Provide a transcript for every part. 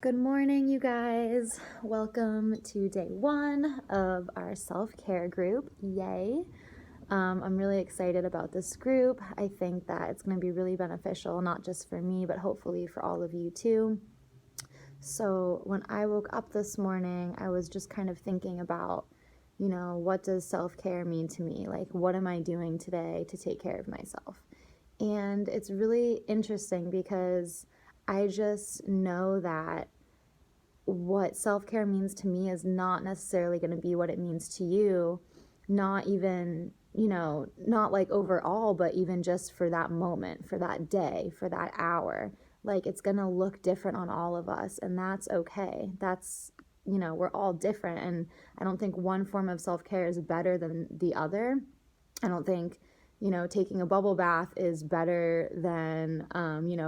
Good morning, you guys. Welcome to day one of our self-care group. Yay. I'm really excited about this group. I think that it's going to be really beneficial, not just for me, but hopefully for all of you too. So when I woke up this morning, I was just kind of thinking about, what does self-care mean to me? Like, what am I doing today to take care of myself? And it's really interesting because I just know that what self-care means to me is not necessarily going to be what it means to you, not even, not like overall, but even just for that moment, for that day, for that hour. Like, it's going to look different on all of us, and that's okay. That's, we're all different, and I don't think one form of self-care is better than the other. I don't think, taking a bubble bath is better than,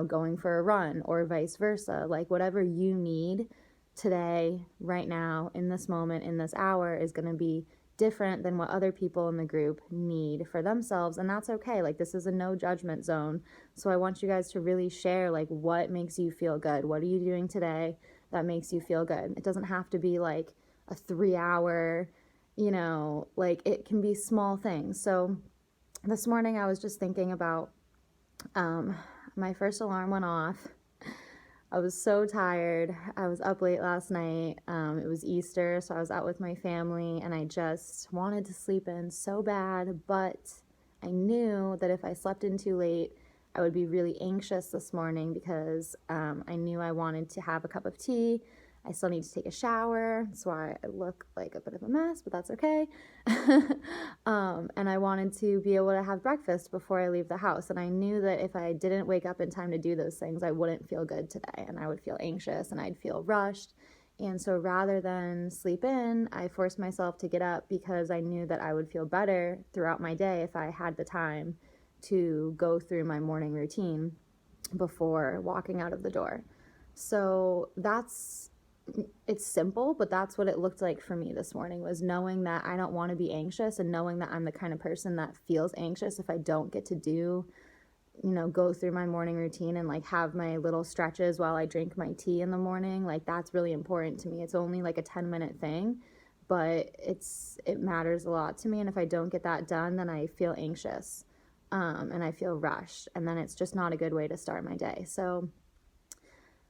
going for a run or vice versa. Like, whatever you need today, right now, in this moment, in this hour, is going to be different than what other people in the group need for themselves, and that's okay. Like, this is a no judgment zone, so I want you guys to really share, like, what makes you feel good. What are you doing today that makes you feel good? It doesn't have to be like a 3 hour, like, it can be small things. So this morning I was just thinking about, my first alarm went off. I was so tired. I was up late last night. It was Easter, so I was out with my family, and I just wanted to sleep in so bad, but I knew that if I slept in too late, I would be really anxious this morning because I knew I wanted to have a cup of tea. I still need to take a shower. That's why I look like a bit of a mess, but that's okay. And I wanted to be able to have breakfast before I leave the house. And I knew that if I didn't wake up in time to do those things, I wouldn't feel good today. And I would feel anxious and I'd feel rushed. And so rather than sleep in, I forced myself to get up because I knew that I would feel better throughout my day if I had the time to go through my morning routine before walking out of the door. So it's simple, but that's what it looked like for me this morning, was knowing that I don't want to be anxious, and knowing that I'm the kind of person that feels anxious if I don't get to do, go through my morning routine and like have my little stretches while I drink my tea in the morning. Like, that's really important to me. It's only like a 10-minute thing, but it matters a lot to me. And if I don't get that done, then I feel anxious, and I feel rushed, and then it's just not a good way to start my day. So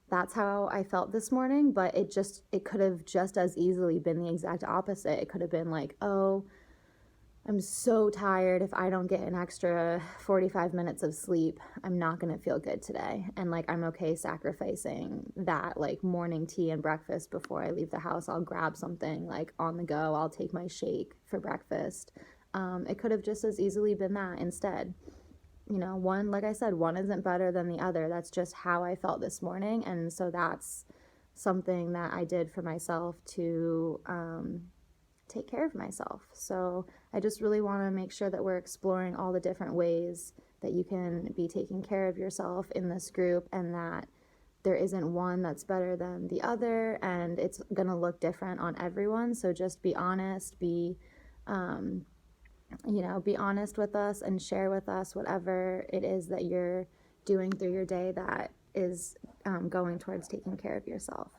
that's how I felt this morning, but it could have just as easily been the exact opposite. It could have been like, oh, I'm so tired. If I don't get an extra 45 minutes of sleep, I'm not going to feel good today. And like, I'm okay sacrificing that like morning tea and breakfast before I leave the house. I'll grab something like on the go. I'll take my shake for breakfast. It could have just as easily been that instead. One, like I said, one isn't better than the other. That's just how I felt this morning. And so that's something that I did for myself to take care of myself. So I just really want to make sure that we're exploring all the different ways that you can be taking care of yourself in this group, and that there isn't one that's better than the other, and it's going to look different on everyone. So just be honest, be honest with us and share with us whatever it is that you're doing through your day that is going towards taking care of yourself.